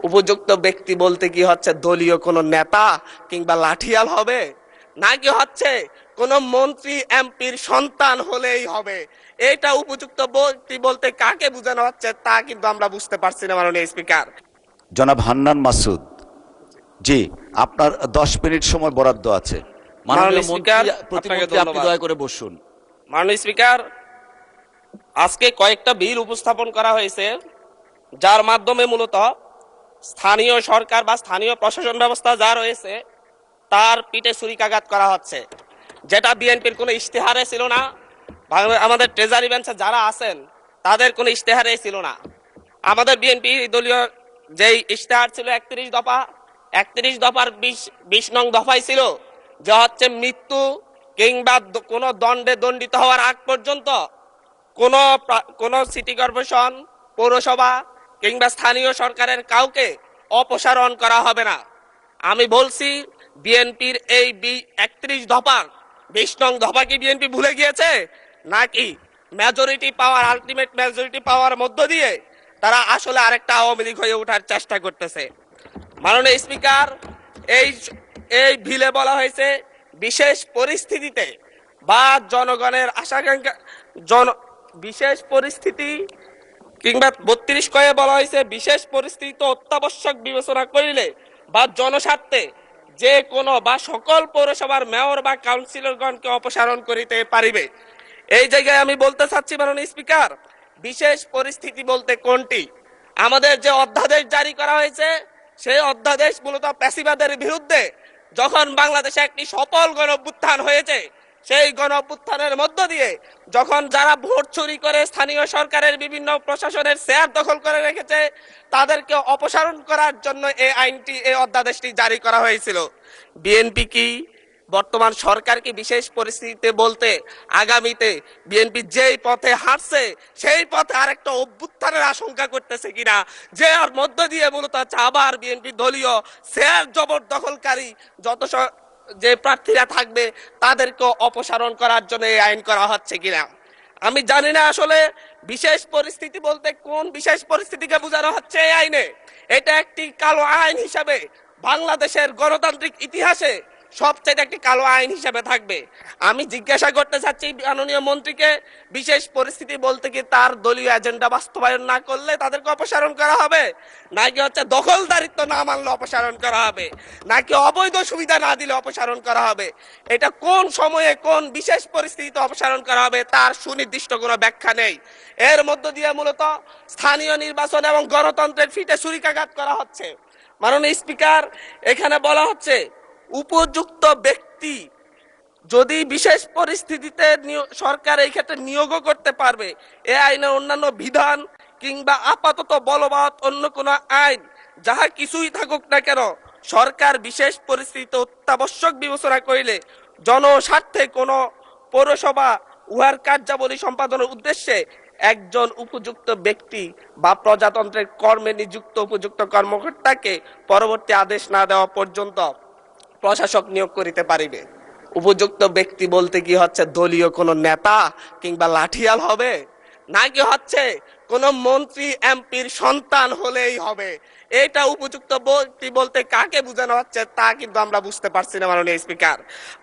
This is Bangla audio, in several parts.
উপযুক্ত ব্যক্তি বলতে কি হচ্ছে দলীয় কোনো নেতা কিংবা লাঠিয়াল হবে, নাকি হচ্ছে কোনো মন্ত্রী এমপির সন্তান হলেই হবে? এটা উপযুক্ত ব্যক্তি বলতে কাকে বোঝানো হচ্ছে তা কিন্তু আমরা বুঝতে পারছি না মাননীয় স্পিকার। জনাব হান্নান মাসুদ, জি, আপনার 10 মিনিট সময় বরাদ্দ আছে। মাননীয় মন্ত্রী, প্রতিমন্ত্রী, আপনি দয়া করে বসুন। মাননীয় স্পিকার, আজকে কয়েকটা বিল উপস্থাপন করা হয়েছে যার মাধ্যমে মূলত স্থানীয় সরকার বা স্থানীয় প্রশাসন ব্যবস্থা যা রয়েছে তার পিঠে ছুরিকাঘাত করা হচ্ছে, যেটা বিএনপির কোনো ইশতেহারে ছিল না। আমাদের ট্রেজারি বেঞ্চে যারা আছেন তাদের কোনো ইশতেহারে ছিল না। আমাদের বিএনপি দলীয় যেই ইশতেহার ছিল 31 দফা, 31 দফার 20 নং দফায় ছিল যে হচ্ছে মৃত্যু কিংবা কোনো দণ্ডে দণ্ডিত হওয়ার আগ পর্যন্ত কোন সিটি কর্পোরেশন, পৌরসভা কিংবা স্থানীয় সরকারের কাউকে অপসারণ করা হবে না। আমি বলছি বিএনপির এই 31 দফার 20 নং দফা কি বিএনপি ভুলে গিয়েছে, নাকি মেজরিটি পাওয়ার, আলটিমেট মেজরিটি পাওয়ার মধ্য দিয়ে তারা আসলে আরেকটা আওয়ামী লীগ হয়ে ওঠার চেষ্টা করতেছে? মাননীয় স্পিকার, এই বিলে বলা হয়েছে বিশেষ পরিস্থিতিতে বা জনগণের আশাকাঙ্ক্ষা বিশেষ পরিস্থিতি কিংবা 32 কয়ে বলা হয়েছে বিশেষ পরিস্থিতি অত্যাবশ্যক বিবেচনা করিলে বা জনস্বার্থে যে কোনো বা সকল পৌরসভার মেয়র বা কাউন্সিলরগণকে অপসারণ করিতে পারিবে। এই জায়গায় আমি বলতে চাচ্ছি মাননীয় স্পিকার, বিশেষ পরিস্থিতি বলতে কোনটি? আমাদের যে অধ্যাদেশ জারি করা হয়েছে সেই অধ্যাদেশ মূলত প্যাসিবাদের বিরুদ্ধে যখন বাংলাদেশে একটি সফল গণঅভ্যুত্থান হয়েছে, সেই গণঅভ্যুত্থানের মধ্য দিয়ে যখন যারা ভোট চুরি করে স্থানীয় সরকারের বিভিন্ন প্রশাসনের শেয়ার দখল করে রেখেছে তাদেরকে অপসারণ করার জন্য এই আইনটি, এই অধ্যাদেশটি জারি করা হয়েছিল। বিএনপি কি বর্তমান সরকার কি বিশেষ পরিস্থিতিতে বলতে আগামীতে বিএনপি যেই পথে হাঁটছে সেই পথে আরেকটা অভ্যুত্থানের আশঙ্কা করতেছে কিনা, যে আর মধ্য দিয়ে মূলত আবার বিএনপি দলীয় শেয়ার জবরদখলকারী যত যে প্রার্থীরা থাকবে তাদেরকে অপসারণ করার জন্য এই আইন করা হচ্ছে কিনা? আমি জানি না আসলে বিশেষ পরিস্থিতি বলতে কোন বিশেষ পরিস্থিতিকে বোঝানো হচ্ছে এই আইনে। এটা একটি কালো আইন হিসাবে বাংলাদেশের গণতান্ত্রিক ইতিহাসে সবচেয়ে একটি কালো আইন হিসেবে থাকবে। আমি জিজ্ঞাসা করতে চাচ্ছি মাননীয় মন্ত্রীকে, বিশেষ পরিস্থিতি বলতে কি তার দলীয় এজেন্ডা বাস্তবায়ন না করলে তাদেরকে অপসারণ করা হবে, নাকি হচ্ছে দখলদারিত্ব না মানলে অপসারণ করা হবে, নাকি অবৈধ সুবিধা না দিলে অপসারণ করা হবে? এটা কোন সময়ে কোন বিশেষ পরিস্থিতিতে অপসারণ করা হবে তার সুনির্দিষ্ট কোনো ব্যাখ্যা নেই। এর মধ্য দিয়ে মূলত স্থানীয় নির্বাচন এবং গণতন্ত্রের ফিতে ছুরিকাঘাত করা হচ্ছে। মাননীয় স্পিকার, এখানে বলা হচ্ছে উপযুক্ত ব্যক্তি যদি বিশেষ পরিস্থিতিতে সরকার এই ক্ষেত্রে নিয়োগও করতে পারবে। এই আইনের অন্যান্য বিধান কিংবা আপাতত বলবৎ অন্য কোনো আইন যাহা কিছুই থাকুক না কেন, সরকার বিশেষ পরিস্থিতিতে অত্যাবশ্যক বিবেচনা করিলে জনস্বার্থে কোনো পৌরসভা উহার কার্যাবলী সম্পাদনের উদ্দেশ্যে একজন উপযুক্ত ব্যক্তি বা প্রজাতন্ত্রের কর্মে নিযুক্ত উপযুক্ত কর্মকর্তাকে পরবর্তী আদেশ না দেওয়া পর্যন্ত প্রশাসক নিয়োগ করিতে পারিবে। উপযুক্ত ব্যক্তি বলতে কি হচ্ছে দলীয় কোনো নেতা কিংবা লাঠিয়াল হবে, নাকি হচ্ছে কোনো মন্ত্রী এমপির সন্তান হলেই হবে? এটা উপযুক্ত ব্যক্তি বলতে কাকে বোঝানো হচ্ছে তা কিন্তু আমরা বুঝতে পারছি না মাননীয় স্পিকার।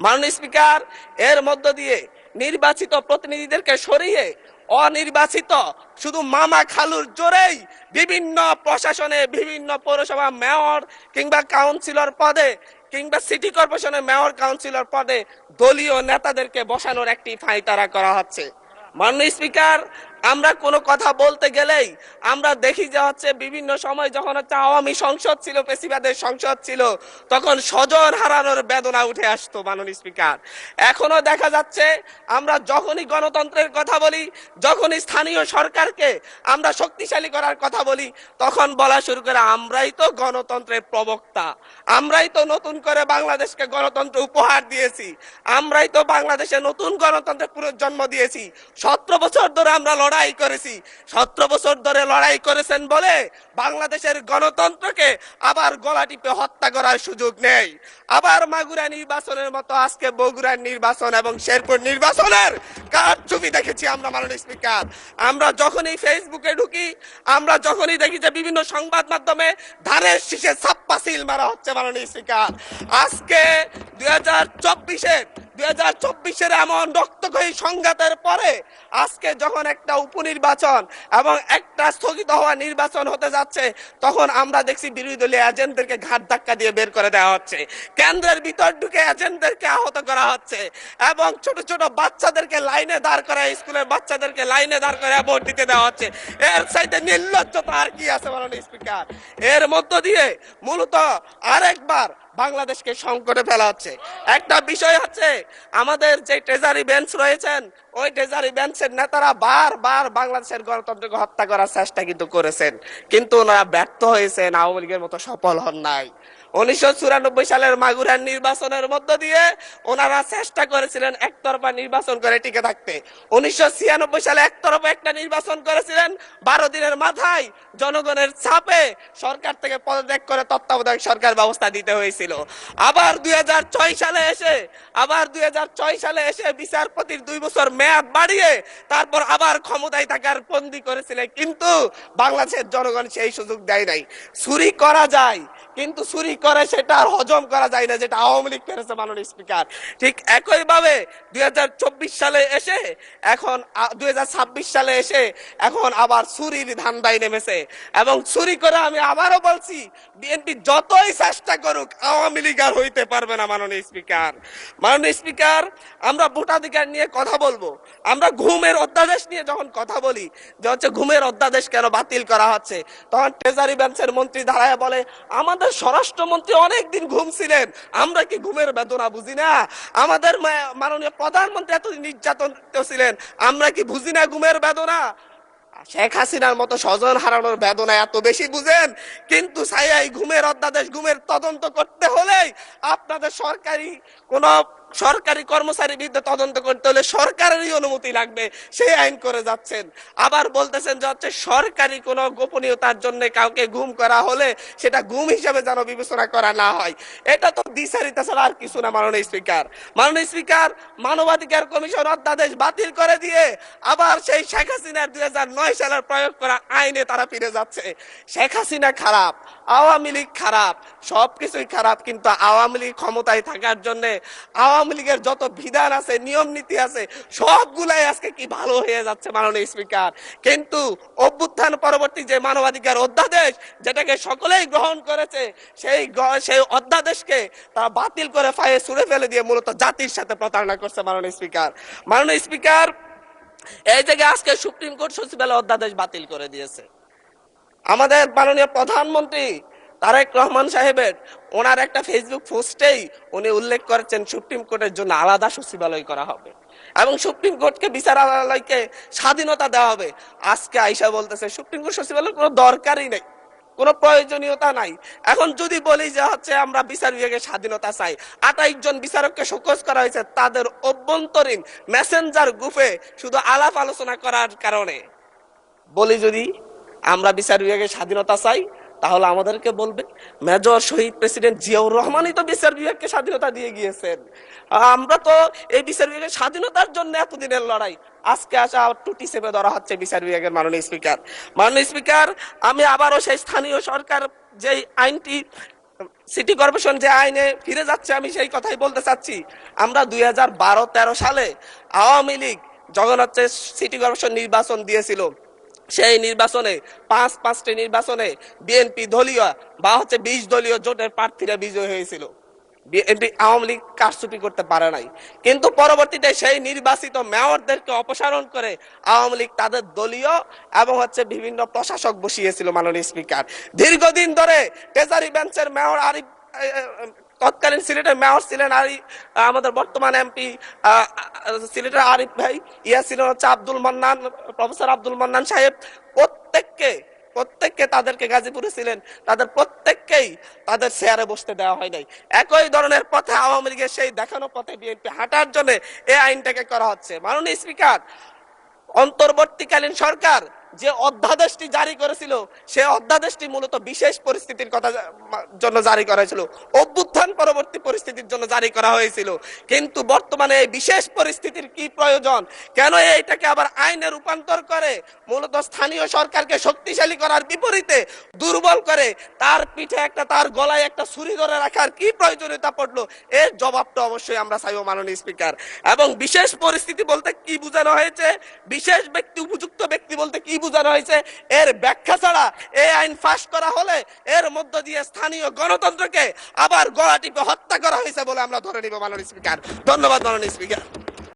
মাননীয় স্পিকার, এর মধ্য দিয়ে নির্বাচিত প্রতিনিধিদেরকে সরিয়ে অনির্বাচিত শুধু মামা খালুর জোরেই বিভিন্ন প্রশাসনে, বিভিন্ন পৌরসভা মেয়র কিংবা কাউন্সিলর পদে কিংবা সিটি কর্পোরেশনের মেয়র কাউন্সিলর পদে দলীয় নেতাদেরকে বসানোর একটি ফাইতারা করা হচ্ছে। মাননীয় স্পিকার, আমরা কোনো কথা বলতে গেলেই আমরা দেখি যে হচ্ছে বিভিন্ন সময় যখন হচ্ছে আওয়ামী সংসদ ছিল, পেশিবাদের সংসদ ছিল, তখন স্বজন হারানোর বেদনা উঠে আসতো মাননীয় স্পিকার। এখনো দেখা যাচ্ছে আমরা যখনই গণতন্ত্রের কথা বলি, যখনই স্থানীয় সরকারকে আমরা শক্তিশালী করার কথা বলি, তখন বলা শুরু করে আমরাই তো গণতন্ত্রের প্রবক্তা, আমরাই তো নতুন করে বাংলাদেশকে গণতন্ত্র উপহার দিয়েছি, আমরাই তো বাংলাদেশে নতুন গণতন্ত্রের পুনর্জন্ম দিয়েছি, 17 বছর ধরে আমরা লড়াই করেছি। 17 বছর ধরে লড়াই করেছেন বলে বাংলাদেশের গণতন্ত্রকে আবার গলা টিপে হত্যা করার সুযোগ নেই। আবার মাগুরা নির্বাচনের মতো আজকে বগুড়ার নির্বাচন এবং শেরপুর নির্বাচনের কারচুপি দেখেছি আমরা মাননীয় স্পিকার। আমরা যখনই ফেসবুকে ঢুকি, আমরা যখনই দেখি যে বিভিন্ন সংবাদ মাধ্যমে ধানের শীষে ছাপ্পা সিল মারা হচ্ছে মাননীয় স্পিকার। আজকে 2024-এর এমন রক্তক্ষয়ী সংঘাতের পরে আজকে যখন একটা উপনির্বাচন এবং একটা স্থগিত হওয়া নির্বাচন হতে যাচ্ছে, তখন আমরা দেখছি বিরোধী দলীয় এজেন্টদেরকে ঘাট ধাক্কা দিয়ে বের করে দেওয়া হচ্ছে, কেন্দ্রের ভিতর ঢুকে এজেন্টদেরকে আহত করা হচ্ছে এবং ছোট ছোট বাচ্চাদেরকে লাইনে দাঁড় করায়, স্কুলের বাচ্চাদেরকে লাইনে দাঁড় করে ভোট দিতে দেওয়া হচ্ছে। এর চাইতে নির্লজ্জতা আর কি আছে মাননীয় স্পিকার? এর মধ্য দিয়ে মূলত আরেকবার বাংলাদেশকে সংকটে ফেলা হচ্ছে। একটা বিষয় হচ্ছে, আমাদের যে ট্রেজারি বেঞ্চ রয়েছেন, ওই ট্রেজারি বেঞ্চের নেতারা বারবার বাংলাদেশের গণতন্ত্রকে হত্যা করার চেষ্টা কিন্তু করেছেন, কিন্তু ওনারা ব্যর্থ হয়েছেন, আওয়ামী লীগের মতো সফল হন নাই। 1994 সালের মাগুরার নির্বাচনের মধ্য দিয়ে ওনারা চেষ্টা করেছিলেন একতরফা নির্বাচন করে টিকে থাকতে। 1996 সালে একতরফা একটা নির্বাচন করেছিলেন, 12 দিনের মাথায় জনগণের চাপে সরকার থেকে পদত্যাগ করে তত্ত্বাবধায়ক সরকার ব্যবস্থা দিতে হয়েছিল। আবার 2006 সালে এসে বিচারপতির 2 বছর মেয়াদ বাড়িয়ে তারপর আবার ক্ষমতায় থাকার বন্দী করেছিলেন, কিন্তু বাংলাদেশের জনগণ সেই সুযোগ দেয় নাই। চুরি করা যায়, কিন্তু চুরি করে সেটা আর হজম করা যায় না, যেটা আওয়ামী লীগ করেছে মাননীয় স্পিকার। ঠিক একইভাবে 2024 সালে এসে এখন 2026 সালে এসে এখন আবার চুরির ধান্দায় নেমেছে। এবং চুরি করে আমি আবারও বলছি, বিএনপি যতই চেষ্টা করুক আওয়ামী লীগ আর হইতে পারবে না মাননীয় স্পিকার। মাননীয় স্পিকার, আমরা ভোটাধিকার নিয়ে কথা বলবো, আমরা ঘুমের অধ্যাদেশ নিয়ে যখন কথা বলি যে হচ্ছে ঘুমের অধ্যাদেশ কেন বাতিল করা হচ্ছে, তখন ট্রেজারি বেঞ্চের মন্ত্রী দাঁড়ায় বলে আমাদের স্বরাষ্ট্রমন্ত্রী অনেকদিন ঘুমছিলেন, আমরা কি ঘুমের বেদনা বুঝি না? আমাদের মাননীয় প্রধানমন্ত্রী এতদিন নির্যাতন ছিলেন, আমরা কি বুঝি না ঘুমের বেদনা? শেখ হাসিনার মতো স্বজন হারানোর বেদনা এত বেশি বুঝেন, কিন্তু এই ঘুমের অধ্যাদেশ, ঘুমের তদন্ত করতে হলেই আপনাদের সরকারি কর্মচারীর বিরুদ্ধে তদন্ত করতে হলে সরকারেরই অনুমতি লাগবে, সেই আইন করে যাচ্ছেন। আবার বলতেছেন যে হচ্ছে সরকারি কোনো গোপনীয়তার জন্য কাউকে গুম করা হলে সেটা গুম হিসেবে যেন বিবেচনা করা না হয়। এটা তো দ্বিচারিতা ছাড়া আর কিছু না মাননীয় স্পিকার। মাননীয় স্পিকার, মানবাধিকার কমিশন অধ্যাদেশ বাতিল করে দিয়ে আবার সেই শেখ হাসিনার 2009 সালের প্রয়োগ করা আইনে তারা ফিরে যাচ্ছে। শেখ হাসিনা খারাপ, আওয়ামী লীগ খারাপ, সবকিছুই খারাপ, কিন্তু আওয়ামী লীগ ক্ষমতায় থাকার জন্য আওয়ামী লীগের যত বিধান আছে, নিয়ম নীতি আছে, সবগুলাই আজকে কি ভালো হয়ে যাচ্ছে মাননীয় স্পিকার। কিন্তু অভ্যুত্থান পরবর্তী যে মানবাধিকার অধ্যাদেশ, যেটাকে সকলেই গ্রহণ করেছে, সেই অধ্যাদেশকে তারা বাতিল করে ফায়ে ছুড়ে ফেলে দিয়ে মূলত জাতির সাথে প্রতারণা করছে মাননীয় স্পিকার। মাননীয় স্পিকার, এই জায়গায় আজকে সুপ্রিম কোর্ট সচিবালয় অধ্যাদেশ বাতিল করে দিয়েছে। আমাদের মাননীয় প্রধানমন্ত্রী তারেক রহমান সাহেবের ওনার একটা ফেসবুক পোস্টেই উনি উল্লেখ করেছেন সুপ্রিম কোর্টের জন্য আলাদা সচিবালয় করা হবে এবং সুপ্রিম কোর্টকে বিচারালয়কে স্বাধীনতা দেওয়া হবে। আজকে আইসা বলতেছে সুপ্রিম কোর্ট সচিবালয়ের কোনো দরকারই নেই, কোনো প্রয়োজনীয়তা নাই। এখন যদি বলি যে হচ্ছে আমরা বিচার বিভাগের স্বাধীনতা চাই, 28 জন বিচারককে শোকজ করা হয়েছে তাদের অভ্যন্তরীণ মেসেঞ্জার গ্রুপে শুধু আলাপ আলোচনা করার কারণে। বলি যদি আমরা বিচার বিভাগের স্বাধীনতা চাই, তাহলে আমাদেরকে বলবে মেজর শহীদ প্রেসিডেন্ট জিয়াউর রহমানই তো বিচার বিভাগকে স্বাধীনতা দিয়ে গিয়েছেন। আমরা তো এই বিচার বিভাগের স্বাধীনতার জন্য এতদিনের লড়াই, আজকে আসা টুটি চেপে ধরা হচ্ছে বিচার বিভাগের। মাননীয় স্পিকার, আমি আবারও সেই স্থানীয় সরকার যে আইনটি, সিটি কর্পোরেশন যে আইনে ফিরে যাচ্ছে, আমি সেই কথাই বলতে চাচ্ছি। আমরা 2012-13 সালে আওয়ামী লীগ যখন হচ্ছে সিটি কর্পোরেশন নির্বাচন দিয়েছিল, সেই নির্বাচনে 5টি নির্বাচনে বিএনপি দলীয় বা হচ্ছে 20 দলীয় জোটের প্রার্থীরা বিজয় হয়েছিল। বিএনপি আওয়ামী লীগ কারচুপি করতে পারে নাই, কিন্তু পরবর্তীতে সেই নির্বাচিত মেয়রদেরকে অপসারণ করে আওয়ামী লীগ তাদের দলীয় এবং হচ্ছে বিভিন্ন প্রশাসক বসিয়েছিল। মাননীয় স্পিকার, দীর্ঘদিন ধরে ট্রেজারি বেঞ্চের মেয়র আরিফ, তৎকালীন সিলেটের মেয়র ছিলেন আমাদের বর্তমান এমপি সিলেটের আরিফ ভাই, ছিলেন হচ্ছে প্রফেসর আব্দুল মান্নান সাহেব। প্রত্যেককে তাদেরকে গাজীপুরে ছিলেন, তাদের প্রত্যেককেই তাদের চেয়ারে বসতে দেওয়া হয় নাই। একই ধরনের পথে আওয়ামী লীগের সেই দেখানো পথে বিএনপি হাঁটার জন্য এই আইনটাকে করা হচ্ছে। মাননীয় স্পিকার, অন্তর্বর্তীকালীন সরকার যে অধ্যাদেশটি জারি করেছিল সে অধ্যাদেশটি মূলত বিশেষ পরিস্থিতির কথা জন্য জারি করা হয়েছিল, অভ্যুত্থান পরবর্তী পরিস্থিতির জন্য জারি করা হয়েছিল। কিন্তু বর্তমানে এই বিশেষ পরিস্থিতির কি প্রয়োজন, কেন এইটাকে আবার আইনে রূপান্তর করে মূলত স্থানীয় সরকারকে শক্তিশালী করার বিপরীতে দুর্বল করে তার পিঠে একটা, তার গলায় একটা ছুরি ধরে রাখার কি প্রয়োজনীয়তা পড়লো, এর জবাবটা অবশ্যই আমরা চাইব মাননীয় স্পিকার। এবং বিশেষ পরিস্থিতি বলতে কি বোঝানো হয়েছে, বিশেষ ব্যক্তি, উপযুক্ত ব্যক্তি বলতে কি বোঝানো হয়েছে, এর ব্যাখ্যা ছাড়া এই আইন পাশ করা হলে এর মধ্য দিয়ে স্থানীয় গণতন্ত্রকে আবার গলা টিপে হত্যা করা হয়েছে বলে আমরা ধরে নিব মাননীয় স্পিকার। ধন্যবাদ মাননীয় স্পিকার।